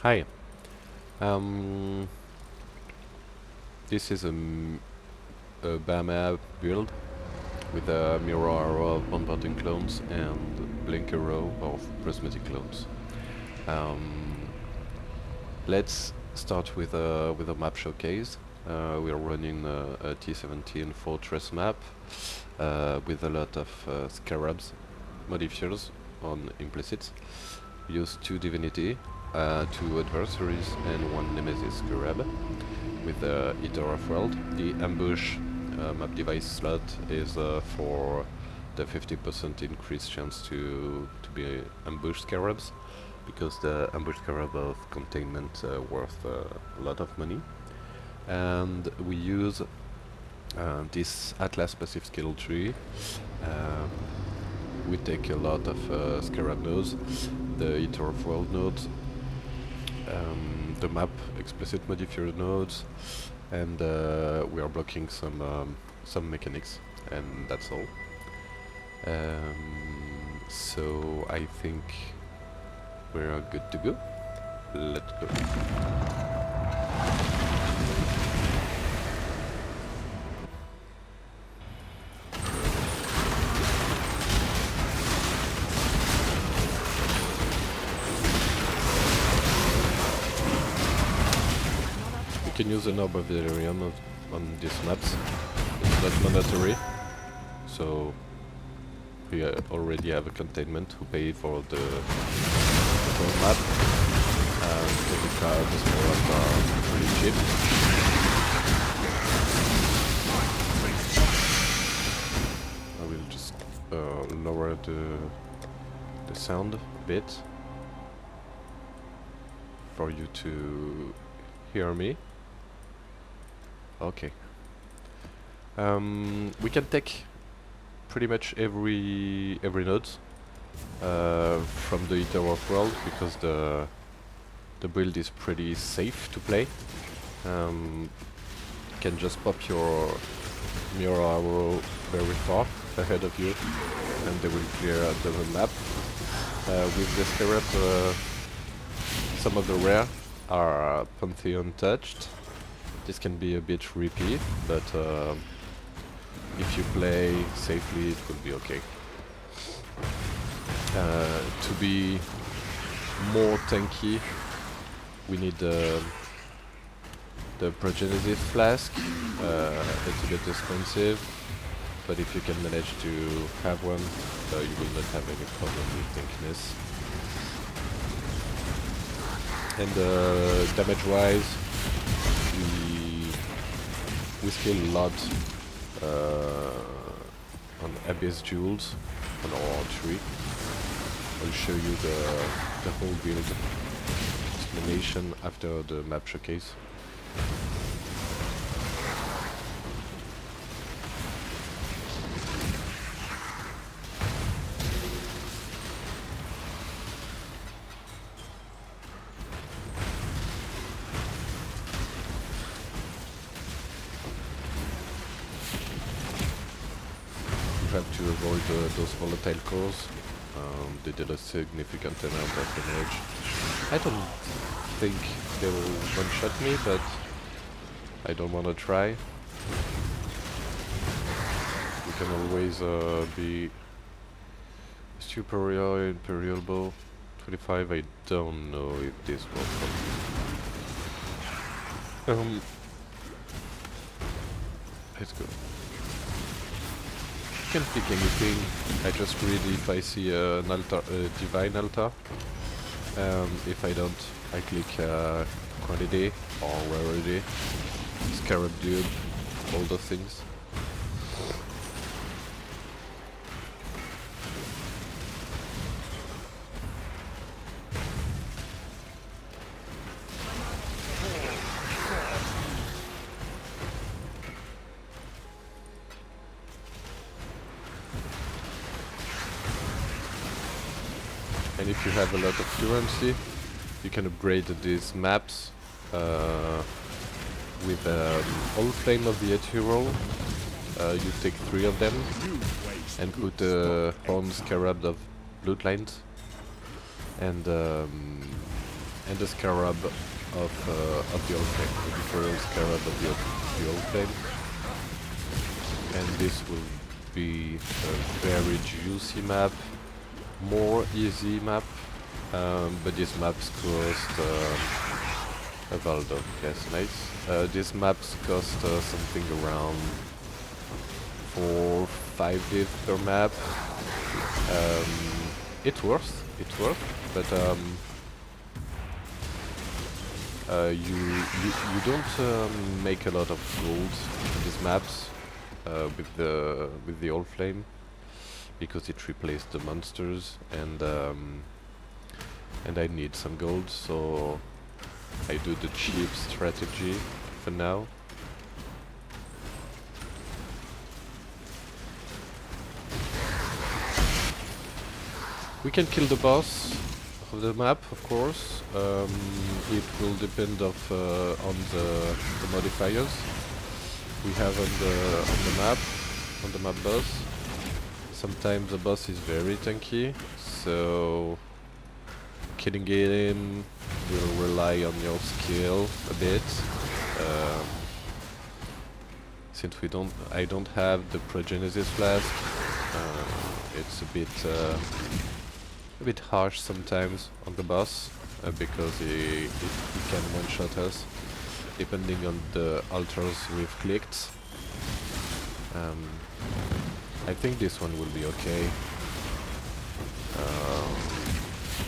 Hi. Um, this is a BAMA build with a mirror arrow of bombarding clones and blink arrow of prismatic clones. Um, let's start with a map showcase. We are running a T17 Fortress map with a lot of scarabs modifiers on implicits. We use 2 divinity, 2 adversaries and 1 nemesis scarab with the Eater of World. The ambush map device slot is for the 50% increased chance to be ambush scarabs, because the ambush scarab of containment worth a lot of money. And we use this Atlas passive skill tree. We take a lot of scarab nodes, the Eater of World nodes, the map explicit modifier nodes, and we are blocking some mechanics, and that's all. So I think we're good to go. Let's go. You can use an Orb of Valerian on these maps. It's not mandatory, so we already have a containment who pay for the whole map, and the cards for us are pretty cheap. I will just lower the sound a bit for you to hear me. Okay. We can take pretty much every node from the Eater of World, because the build is pretty safe to play. You can just pop your mirror arrow very far ahead of you, and they will clear the map. With the scarab, some of the rare are Pantheon touched. This can be a bit repeat, but if you play safely, it will be okay. To be more tanky, we need the Progenesis flask. It's a bit expensive, but if you can manage to have one, you will not have any problem with tankiness. And damage-wise, we skill a lot on Abyss Jewels on our tree. I'll show you the whole build explanation after the map showcase. Have to avoid those volatile cores. They did a significant amount of damage. I don't think they will one-shot me, but I don't want to try. You can always be superior Imperial Bow 25. I don't know if this will come. Let's go. Can pick anything. I just read if I see an altar, divine altar. If I don't, I click quantity or rarity, scarab dude, all those things. And if you have a lot of currency, you can upgrade these maps with All Flame of the Ethereal. You take 3 of them and put Horn Scarab of Bloodlines, and and the scarab of the old flame, the Imperial scarab of the old flame. And this will be a very juicy map, more easy map, but these maps cost a Valdo, yes, nice. These maps cost something around 4-5 div per map. It's worth, but you don't make a lot of gold in these maps with the old flame, because it replaced the monsters, and I need some gold, so I do the cheap strategy for now. We can kill the boss of the map, of course. It will depend on the modifiers we have on the map boss. Sometimes the boss is very tanky, so killing him will rely on your skill a bit. Since I don't have the Progenesis flask, it's a bit harsh sometimes on the boss, because he can one-shot us depending on the altars we've clicked. I think this one will be okay.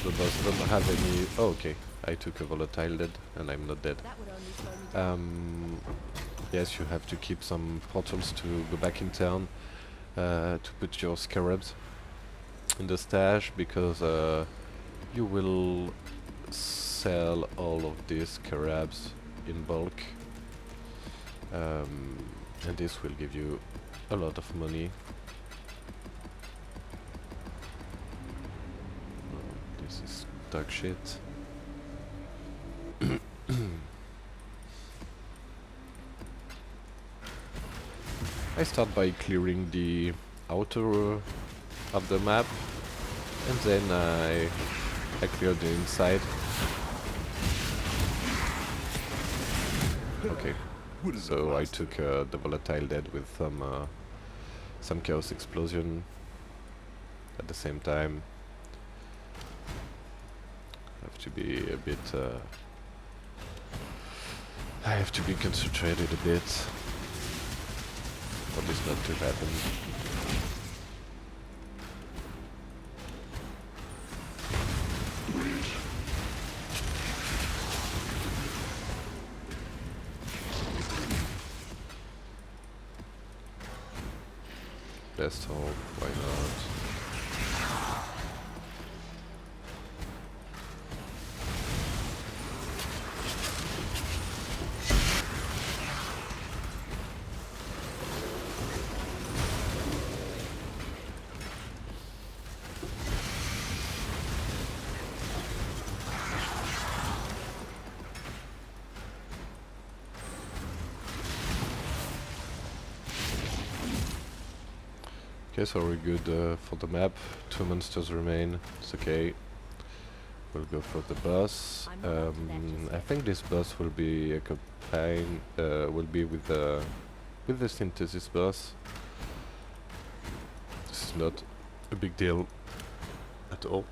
The boss doesn't have any... Oh, okay. I took a volatile dead, and I'm not dead. Yes, you have to keep some portals to go back in town, to put your scarabs in the stash, because you will sell all of these scarabs in bulk, and this will give you a lot of money. This is dog shit. I start by clearing the outer of the map, and then I clear the inside. Okay, so I took the volatile dead with some chaos explosion at the same time. Have to be a bit. I have to be concentrated a bit for this not to happen. Best hope, why not? Okay, so we're good for the map. 2 monsters remain. It's okay. We'll go for the boss. I think this boss will be accompanied. Will be with the synthesis boss. This is not a big deal at all.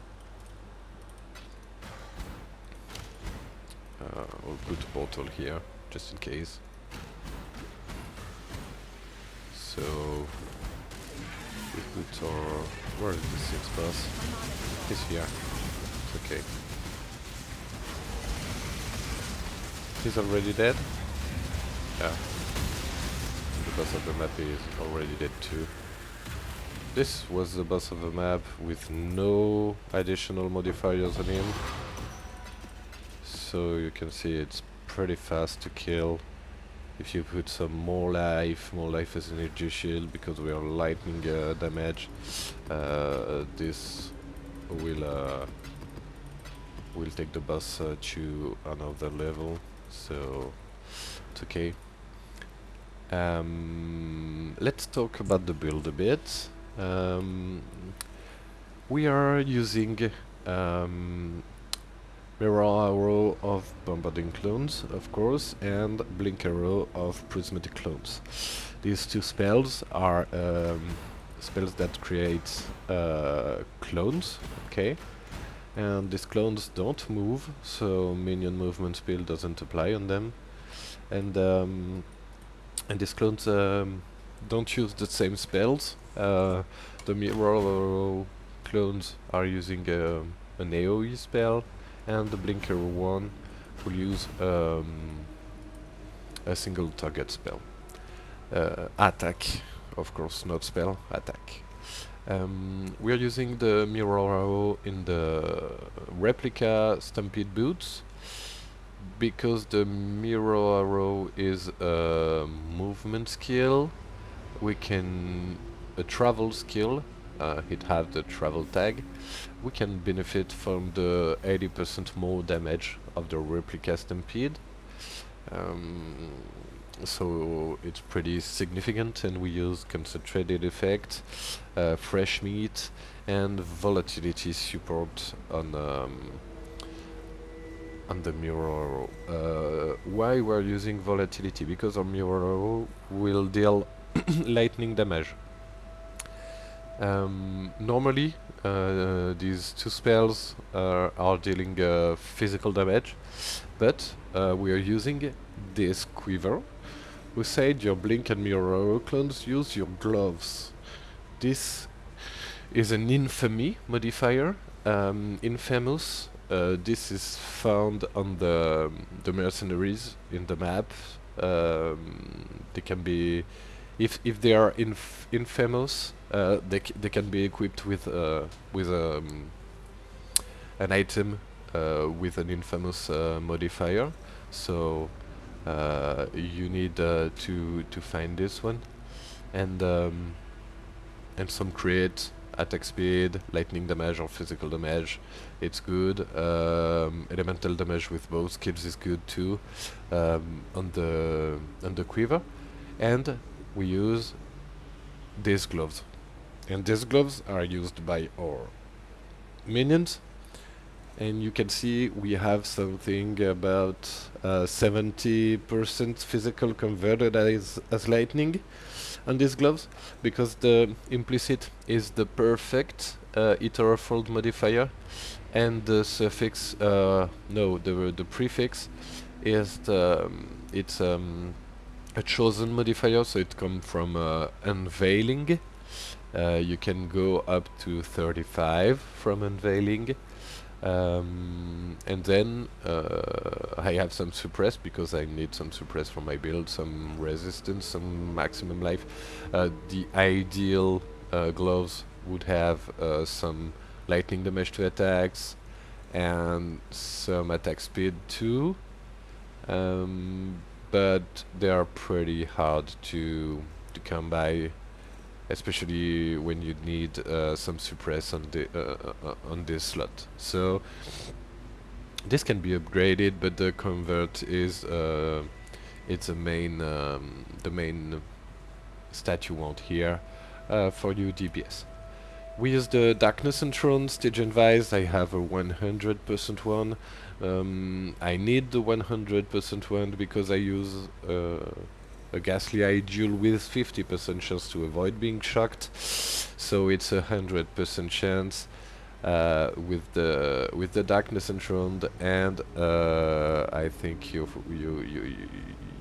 We'll put a portal here just in case. So. Put our... Where is the 6th boss? He's here. It's okay. He's already dead? Yeah. The boss of the map is already dead too. This was the boss of the map with no additional modifiers on him. So you can see it's pretty fast to kill. If you put some more life as energy shield, because we are lightning damage, this will take the boss to another level, so it's okay. Let's talk about the build a bit. We are using Mirror Arrow of Bombarding Clones, of course, and Blink Arrow of Prismatic Clones. These two spells are spells that create clones, okay? And these clones don't move, so minion movement speed doesn't apply on them. And these clones don't use the same spells. The Mirror clones are using an AoE spell, and the Blinker one will use a single target spell. Attack, of course, not spell, attack. We are using the Mirror Arrow in the replica Stampede boots because the Mirror Arrow is a movement skill. We can a travel skill. It has the travel tag. We can benefit from the 80% more damage of the replica Stampede. So it's pretty significant, and we use concentrated effect, fresh meat, and volatility support on the Mirror Arrow. Why we're using volatility? Because our Mirror Arrow will deal lightning damage. Normally, these two spells are dealing physical damage, but we are using this quiver. We said your Blink and Mirror Arrow clones use your gloves. This is an infamy modifier. Infamous. This is found on the mercenaries in the map. They can be, if they are infamous, they can be equipped with an item with an infamous modifier. So you need to find this one, and some create attack speed, lightning damage or physical damage. It's good. Elemental damage with both skills is good too. On the quiver, and we use these gloves, and these gloves are used by our minions. And you can see we have something about 70% physical converted as lightning on these gloves, because the implicit is the perfect Etherfold modifier, and the suffix, the prefix is it's a chosen modifier, so it comes from unveiling. You can go up to 35 from unveiling. And then I have some suppress because I need some suppress for my build, some resistance, some maximum life. The ideal gloves would have some lightning damage to attacks and some attack speed too, but they are pretty hard to come by, especially when you need some suppress on this slot. So this can be upgraded, but the convert is it's the main stat you want here for your DPS. We use the Darkness Enthroned Stygian Vise. I have a 100% one. I need the 100% one because I use a Ghastly Eye duel with 50% chance to avoid being shocked, so it's 100% chance with the Darkness Enthroned, and I think you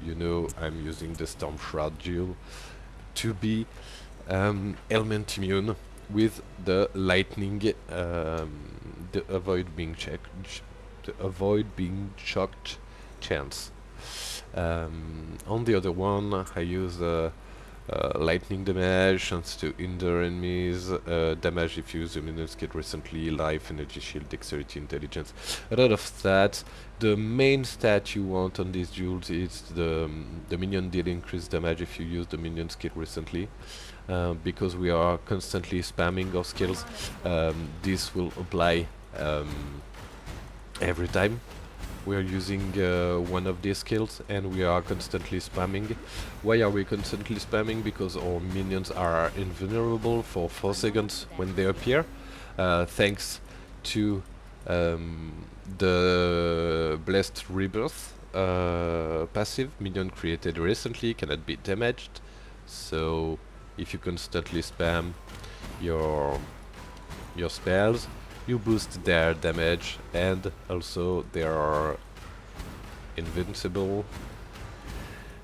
know I'm using the Storm Shroud duel to be element immune with the lightning, the avoid being shocked chance. On the other one, I use lightning damage, chance to hinder enemies, damage if you use a minion skill recently, life, energy shield, dexterity, intelligence. A lot of stats. The main stat you want on these duels is the minion deal increased damage if you use the minion skill recently. Because we are constantly spamming our skills, this will apply every time we are using one of these skills, and we are constantly spamming. Why are we constantly spamming? Because our minions are invulnerable for 4 seconds when they appear, thanks to The Blessed Rebirth passive, minion created recently cannot be damaged. So if you constantly spam your spells, you boost their damage, and also they are invincible.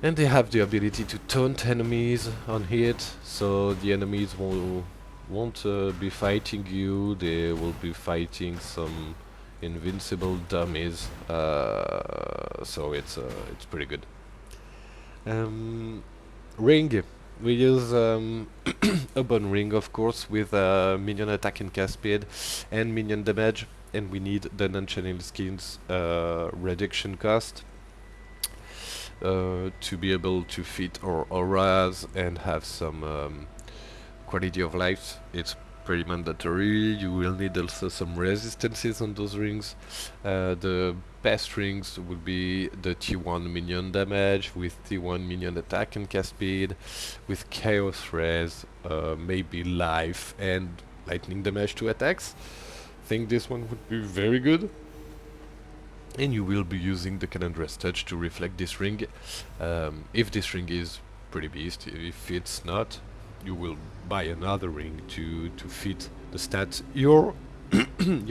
And they have the ability to taunt enemies on hit, so the enemies won't be fighting you, they will be fighting some invincible dummies, so it's pretty good. Ring. We use a bone ring, of course, with minion attack and cast speed and minion damage, and we need the non-channel skins reduction cost to be able to fit our auras and have some quality of life. It's pretty mandatory. You will need also some resistances on those rings. The best rings would be the T1 minion damage with T1 minion attack and cast speed, with chaos res, maybe life and lightning damage to attacks. I think this one would be very good. And you will be using the Canondra's touch to reflect this ring. If this ring is pretty beast, if it's not, you will buy another ring to fit the stats you're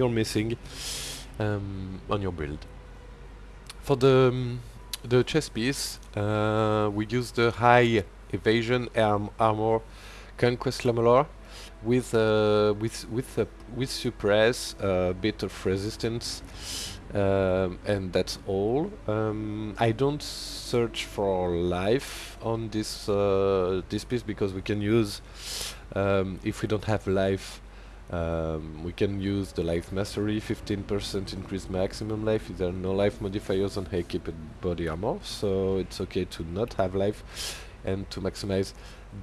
missing on your build. For the chest piece, we use the high evasion armor conquest lamellar with suppress, a bit of resistance, and that's all. I don't search for life on this piece because we can use, if we don't have life, we can use the life mastery, 15% increased maximum life. There are no life modifiers on equipped body armor, so it's okay to not have life and to maximize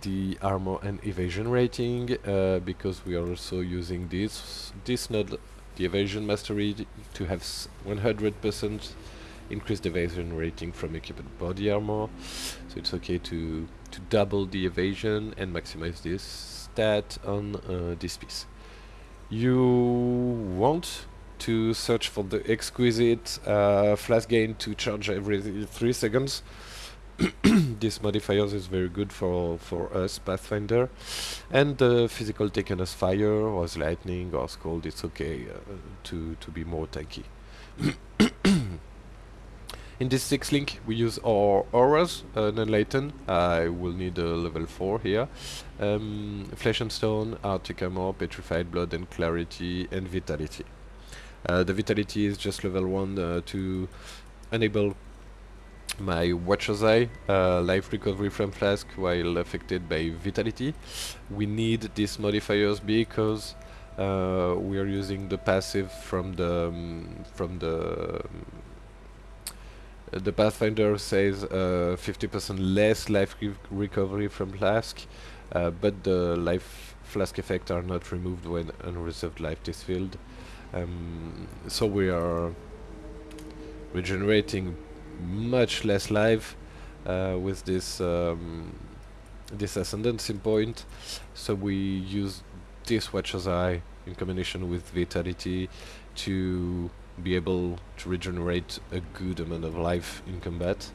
the armor and evasion rating, because we are also using this node, the evasion mastery, to have 100% increased evasion rating from equipped body armor. So it's okay to double the evasion and maximize this stat on this piece. You want to search for the exquisite flash gain to charge every 3 seconds. This modifiers is very good for us Pathfinder, and the physical taken as fire or as lightning or as cold, it's okay to be more tanky. In this 6 link we use our auras, non-latent. I will need a level 4 here. Flesh and Stone, Arctic Armor, Petrified Blood and Clarity and Vitality. The Vitality is just level 1 to enable my Watcher's Eye, life recovery from flask while affected by Vitality. We need these modifiers because we are using the passive from the Pathfinder says 50% less life recovery from flask, but the life flask effect are not removed when unreserved life is filled. So we are regenerating much less life with this ascendancy point. So we use this Watcher's Eye in combination with Vitality to be able to regenerate a good amount of life in combat.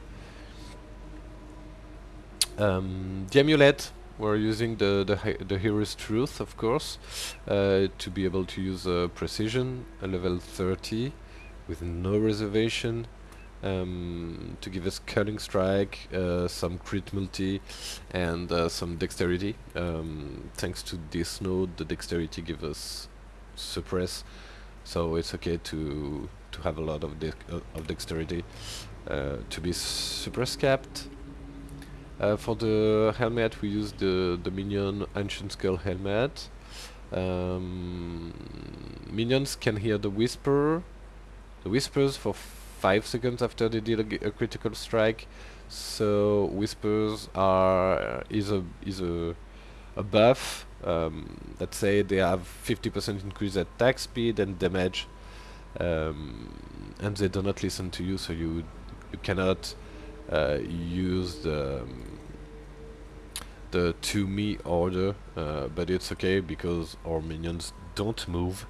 The amulet, we're using the Hero's Truth, of course, to be able to use precision, a level 30 with no reservation, to give us cutting strike, some crit multi, and some dexterity. Thanks to this node, the dexterity gives us suppress, so it's okay to have a lot of dexterity, to be suppress capped. For the helmet, we use the minion Ancient Skull helmet. Minions can hear the whispers for 5 seconds after they deal a critical strike. So whispers is a buff. Let's say they have 50% increased attack speed and damage, and they do not listen to you, so you cannot use the to me order, but it's okay because our minions don't move,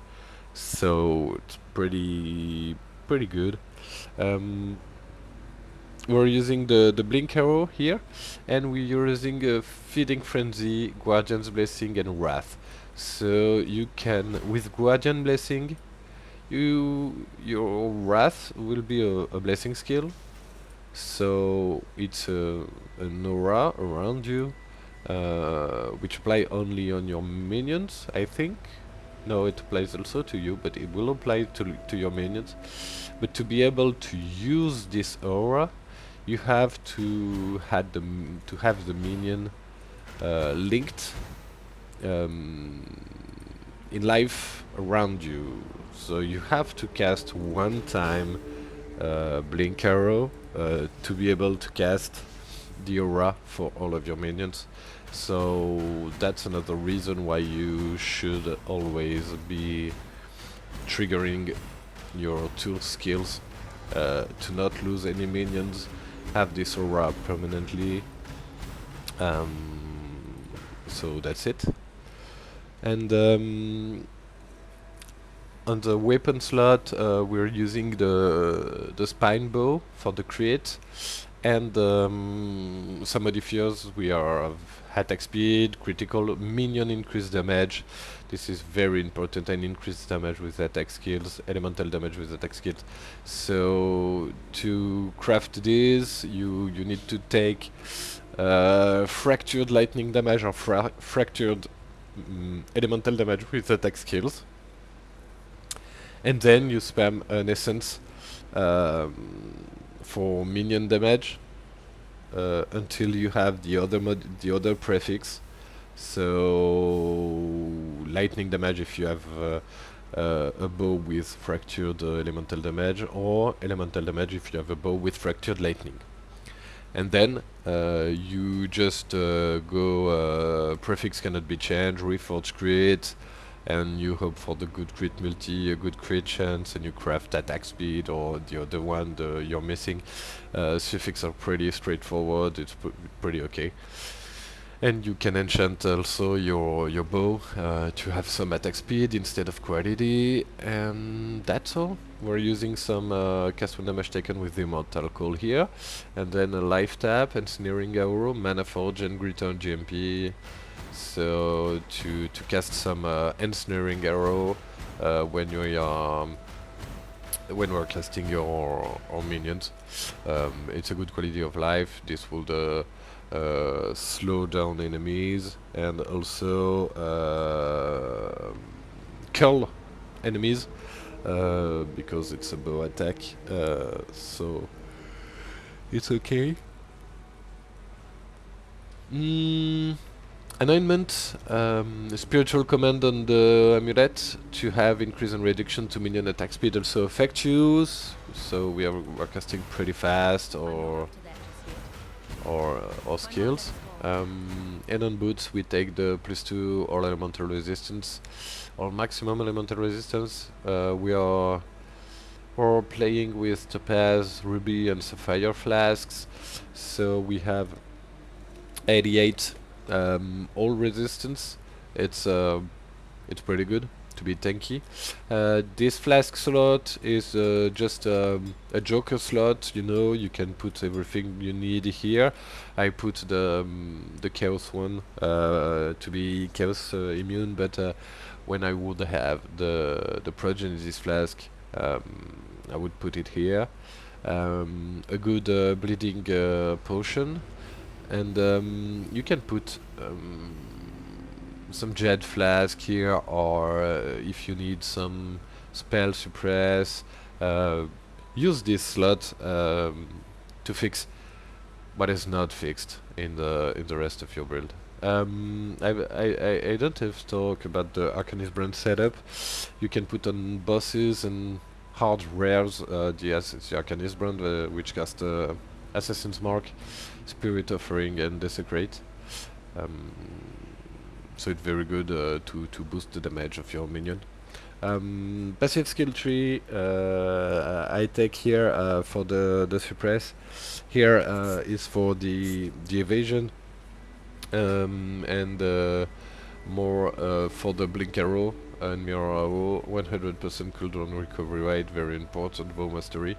so it's pretty pretty good. Um, we're using the blink arrow here, and we're using feeding frenzy, guardian's blessing, and wrath. So you can, with guardian blessing, your wrath will be a blessing skill. So it's an aura around you, which apply only on your minions, I think. No, it applies also to you, but it will apply to your minions. But to be able to use this aura, you have to to have the minion linked um, in life around you. So you have to cast one time blink arrow to be able to cast the aura for all of your minions. So that's another reason why you should always be triggering your two skills to not lose any minions, have this aura permanently. So that's it. And on the weapon slot, we're using the spine bow for the crit, and some modifiers. We are attack speed, critical, minion increase damage. This is very important, and increase damage with attack skills, elemental damage with attack skills. So to craft this, you need to take fractured lightning damage or fractured elemental damage with attack skills, and then you spam an essence for minion damage until you have the other prefix. So lightning damage if you have a bow with fractured elemental damage, or elemental damage if you have a bow with fractured lightning. And then you just go prefix cannot be changed, reforge crit, and you hope for the good crit multi, a good crit chance, and you craft attack speed or the other one you're missing. Suffix are pretty straightforward, it's pretty okay. And you can enchant also your bow to have some attack speed instead of quality, and that's all. We're using some cast when damage taken with the Immortal Call here, and then a life tap, ensnaring arrow, mana forge, and return GMP. So to cast some ensnaring arrow when when we're casting your minions, it's a good quality of life. This will slow down enemies and also kill enemies because it's a bow attack, so it's okay. Anointment, spiritual command on the amulet to have increase and reduction to minion attack speed also affect you, so we're casting pretty fast or skills. And on boots we take the +2 all elemental resistance or maximum elemental resistance. We're playing with topaz, ruby, and sapphire flasks, so we have 88 all resistance. It's pretty good to be tanky. This flask slot is just a joker slot. You know, you can put everything you need here. I put the chaos one to be chaos immune, but when I would have the Progenesis flask, I would put it here. A good bleeding potion, and you can put some jet flask here, or if you need some spell suppress, use this slot to fix what is not fixed in the rest of your build. I don't have to talk about the Arcanist brand setup. You can put on bosses and hard rares the Arcanist brand, which cast Assassin's Mark, Spirit Offering, and Desecrate. So it's very good to boost the damage of your minion. Passive skill tree I take here for the suppress. Here is for the evasion, and more for the blink arrow. and mirror 100% cooldown recovery rate, very important, bow mastery.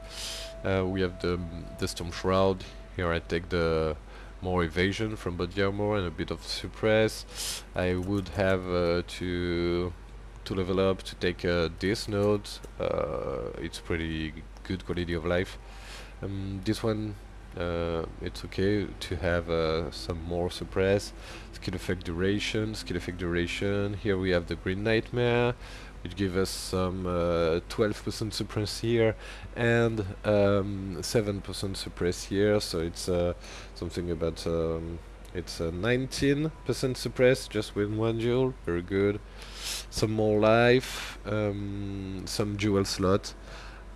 We have the Storm Shroud. Here I take the more evasion from body armor and a bit of suppress. I would have to level up to take this node. It's pretty good quality of life. This one, it's okay to have some more suppress. Skill effect duration. Here we have the Green Nightmare, which gives us some 12% suppress here and 7% suppress here. So it's something about it's 19% suppress just with one duel. Very good. Some more life, some dual slot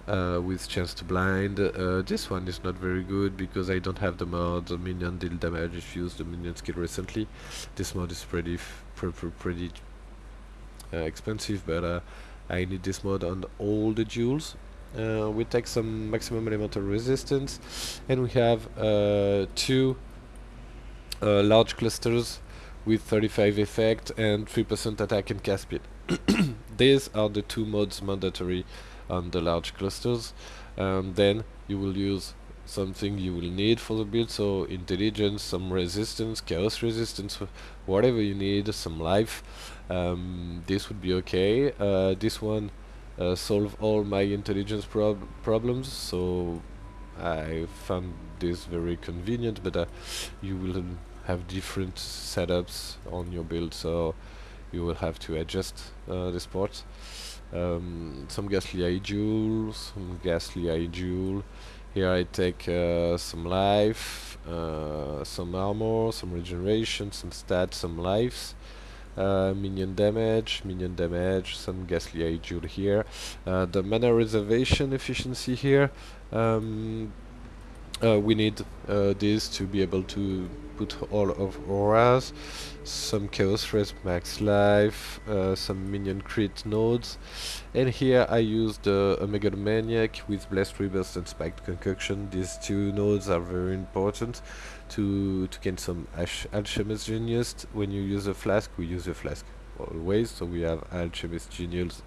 with chance to blind. This one is not very good because I don't have the mod minion deal damage if you use the minion skill recently. This mod is pretty expensive, but I need this mod on all the duels. We take some maximum elemental resistance, and we have two large clusters with 35 effect and 3% attack and cast speed. These are the two mods mandatory on the large clusters. Then you will use something you will need for the build, so intelligence, some resistance, chaos resistance, whatever you need, some life. This would be okay. This one solve all my intelligence problems, so I found this very convenient, but you will have different setups on your build, so you will have to adjust this part. Some ghastly eye jewel, Here I take some life, some armor, some regeneration, some stats, some lives. Minion damage, some ghastly eye jewel here. The mana reservation efficiency here. We need this to be able to put all of auras, some chaos res max life, some minion crit nodes, and here I used a megalomaniac with blessed rebirth and spiked concoction. These two nodes are very important to gain some alchemist genius. When you use a flask, we use a flask always, so we have alchemist genius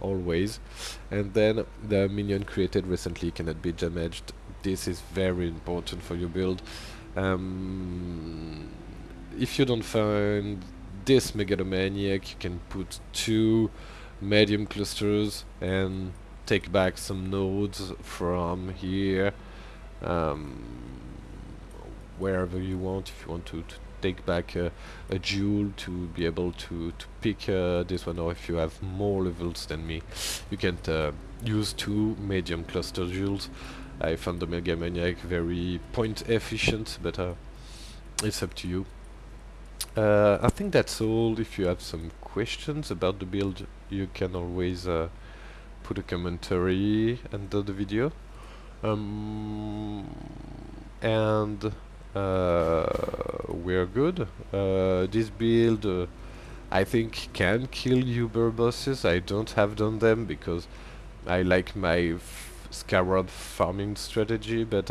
always. And then the minion created recently cannot be damaged. This is very important for your build. If you don't find this megalomaniac, you can put two medium clusters and take back some nodes from here, wherever you want. If you want to take back a jewel to be able to pick this one, or if you have more levels than me, you can use two medium cluster jewels. I found the megalomaniac very point efficient, but it's up to you. I think that's all. If you have some questions about the build, you can always put a commentary under the video. And we're good. This build I think can kill Uber bosses. I don't have done them because I like my scarab farming strategy, but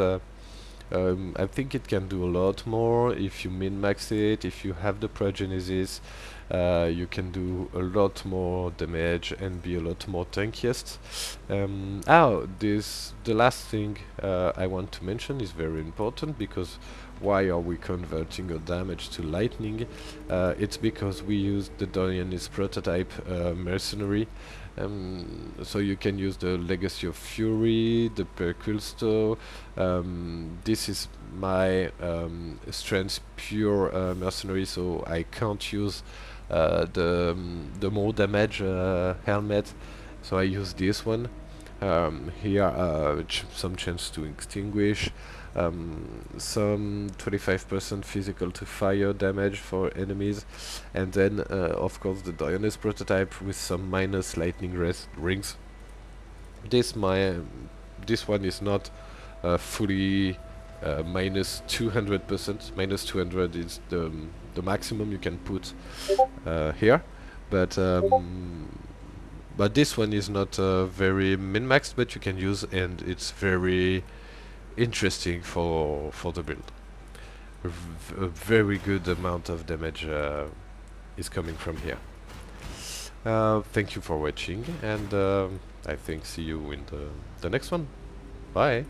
I think it can do a lot more if you min-max it. If you have the progenesis, you can do a lot more damage and be a lot more tankiest. The last thing I want to mention is very important, because why are we converting our damage to lightning? It's because we used the Dorianist prototype Mercenary. So you can use the Legacy of Fury, the Perculsto. This is my strength pure Mercenary, so I can't use the more damage helmet, so I use this one. Here some chance to extinguish, some 25% physical to fire damage for enemies, and then of course the Dionys prototype with some minus lightning rings. This one is not fully minus 200%. Minus 200 is the maximum you can put here, but this one is not very min-maxed, but you can use, and it's very interesting for the build. A very good amount of damage is coming from here. Thank you for watching, and I think see you in the next one. Bye.